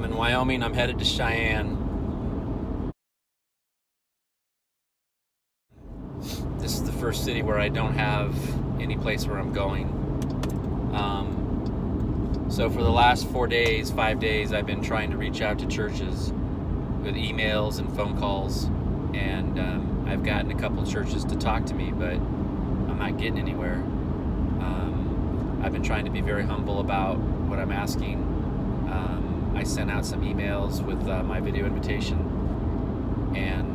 I'm in Wyoming. I'm headed to Cheyenne. This is the first city where I don't have any place where I'm going. So for the last 5 days, I've been trying to reach out to churches with emails and phone calls, and I've gotten a couple churches to talk to me, but I'm not getting anywhere. I've been trying to be very humble about what I'm asking. I sent out some emails with my video invitation, and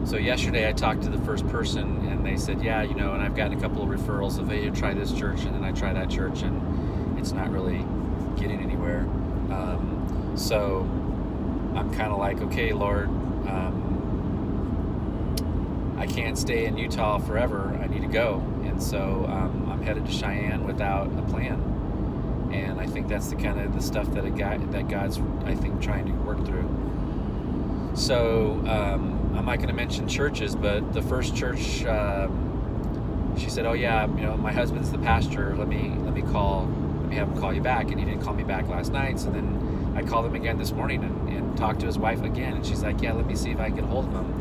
so yesterday I talked to the first person, and they said, yeah, and I've gotten a couple of referrals of, hey, you try this church, and then I try that church, and it's not really getting anywhere. So I'm kind of like, okay, Lord, I can't stay in Utah forever. I need to go. And so I'm headed to Cheyenne without a plan. And I think that's the kind of the stuff that God's, I think, trying to work through. So I'm not going to mention churches, but the first church, she said, oh yeah, my husband's the pastor. Let me have him call you back. And he didn't call me back last night. So then I called him again this morning and talked to his wife again. And she's like, yeah, let me see if I can get a hold of him.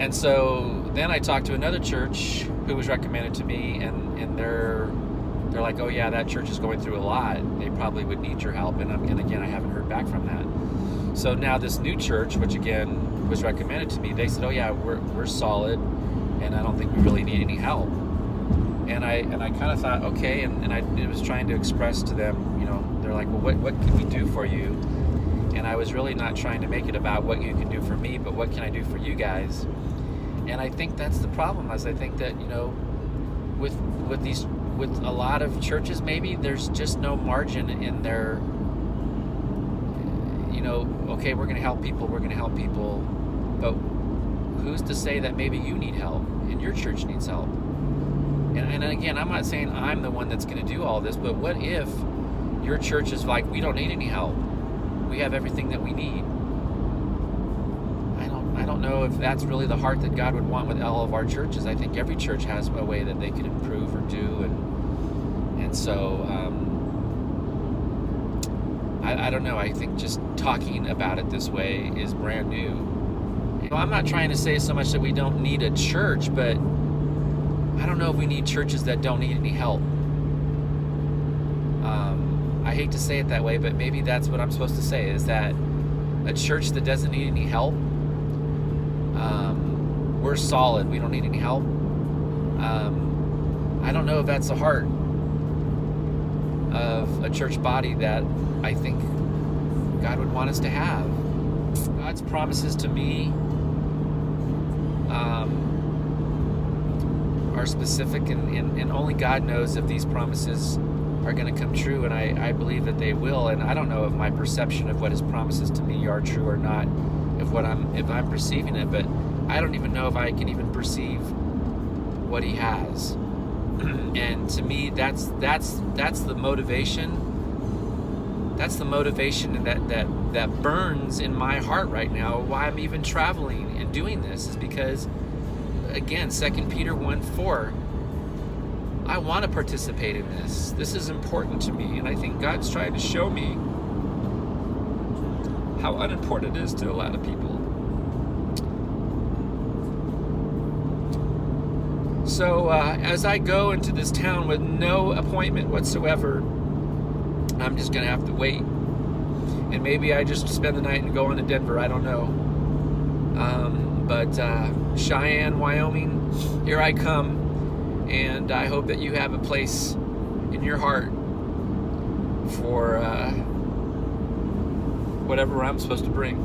And so then I talked to another church who was recommended to me, and they're like, oh yeah, that church is going through a lot. They probably would need your help. And again, I haven't heard back from that. So now this new church, which again was recommended to me, they said, oh yeah, we're solid, and I don't think we really need any help. And I kind of thought, okay, and I was trying to express to them, they're like, well, what can we do for you? And I was really not trying to make it about what you can do for me, but what can I do for you guys? And I think that's the problem, is I think that, with a lot of churches, maybe there's just no margin in their, okay, we're going to help people, but who's to say that maybe you need help and your church needs help? And again, I'm not saying I'm the one that's going to do all this, but what if your church is like, we don't need any help, we have everything that we need? I don't know if that's really the heart that God would want with all of our churches. I think every church has a way that they could improve or do, and so I don't know. I think just talking about it this way is brand new. I'm not trying to say so much that we don't need a church, but I don't know if we need churches that don't need any help. I hate to say it that way, but maybe that's what I'm supposed to say, is that a church that doesn't need any help, we're solid, we don't need any help. I don't know if that's the heart of a church body that I think God would want us to have. God's promises to me are specific, and only God knows if these promises are going to come true, and I believe that they will. And I don't know if my perception of what his promises to me are true or not, if I'm perceiving it, but I don't even know if I can even perceive what he has. And to me, that's the motivation. That's the motivation that burns in my heart right now. Why I'm even traveling and doing this is because, again, 2 Peter 1:4. I want to participate in this. This is important to me, and I think God's trying to show me how unimportant it is to a lot of people. So as I go into this town with no appointment whatsoever, I'm just going to have to wait. And maybe I just spend the night and go on to Denver. I don't know. But Cheyenne, Wyoming, here I come. And I hope that you have a place in your heart for whatever I'm supposed to bring.